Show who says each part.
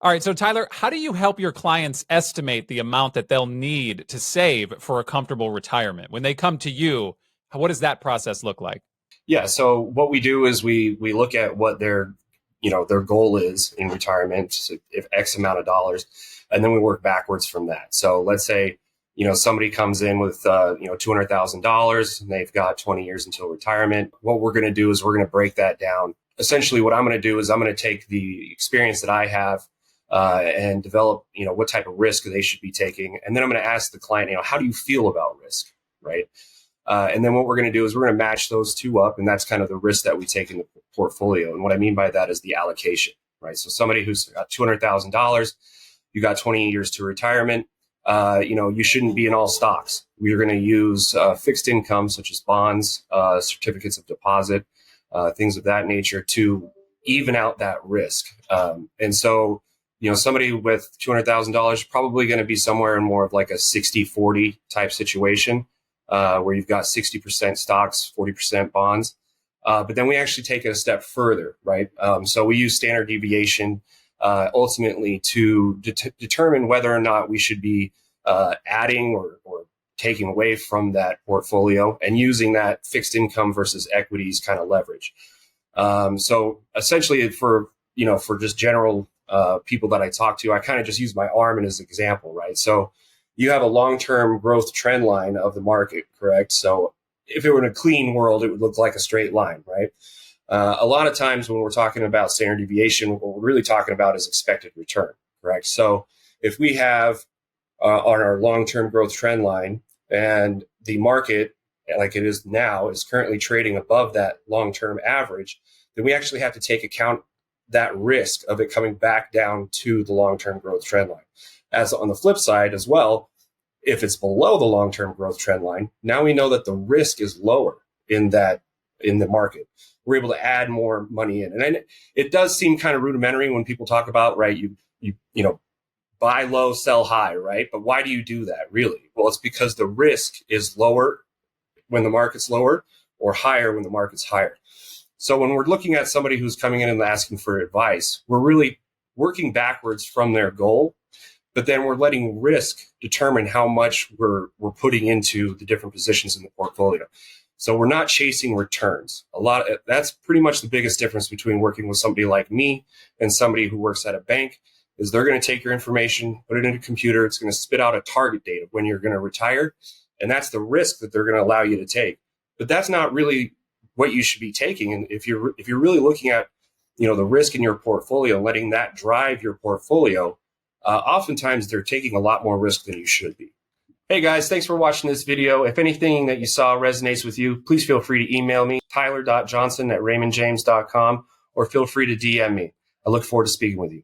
Speaker 1: All right. So, Tyler, how do you help your clients estimate the amount that they'll need to save for a comfortable retirement? When they come to you, what does that process look like?
Speaker 2: Yeah. So what we do is we look at what their goal is in retirement, so if X amount of dollars, and then we work backwards from that. So let's say, somebody comes in with, $200,000 and they've got 20 years until retirement. What we're going to do is we're going to break that down. Essentially, what I'm going to do is I'm going to take the experience that I have and develop, what type of risk they should be taking. And then I'm going to ask the client, how do you feel about risk? Right. And then what we're going to do is we're going to match those two up. And that's kind of the risk that we take in the portfolio. And what I mean by that is the allocation, right? So somebody who's got $200,000, you got 20 years to retirement, you shouldn't be in all stocks. We're going to use fixed income, such as bonds, certificates of deposit, things of that nature to even out that risk. And so, somebody with $200,000 probably going to be somewhere in more of like a 60-40 type situation. Where you've got 60% stocks, 40% bonds. But then we actually take it a step further, right? So we use standard deviation ultimately to determine whether or not we should be adding or taking away from that portfolio and using that fixed income versus equities kind of leverage. So essentially for just general people that I talk to, I kind of just use my arm as an example, right? So you have a long-term growth trend line of the market, correct? So if it were in a clean world, it would look like a straight line, right? A lot of times when we're talking about standard deviation, what we're really talking about is expected return, correct? So if we have on our long-term growth trend line and the market, like it is now, is currently trading above that long-term average, then we actually have to take account that risk of it coming back down to the long-term growth trend line. As on the flip side as well, if it's below the long-term growth trend line, now we know that the risk is lower in the market. We're able to add more money in. And it does seem kind of rudimentary when people talk about, right, you buy low, sell high, right? But why do you do that really? Well, it's because the risk is lower when the market's lower or higher when the market's higher. So when we're looking at somebody who's coming in and asking for advice, we're really working backwards from their goal. But then we're letting risk determine how much we're putting into the different positions in the portfolio. So we're not chasing returns. That's pretty much the biggest difference between working with somebody like me and somebody who works at a bank is they're going to take your information, put it in a computer. It's going to spit out a target date of when you're going to retire. And that's the risk that they're going to allow you to take. But that's not really what you should be taking. And if you're really looking at, the risk in your portfolio, letting that drive your portfolio, oftentimes they're taking a lot more risk than you should be. Hey guys, thanks for watching this video. If anything that you saw resonates with you, please feel free to email me, tyler.johnson@raymondjames.com, or feel free to DM me. I look forward to speaking with you.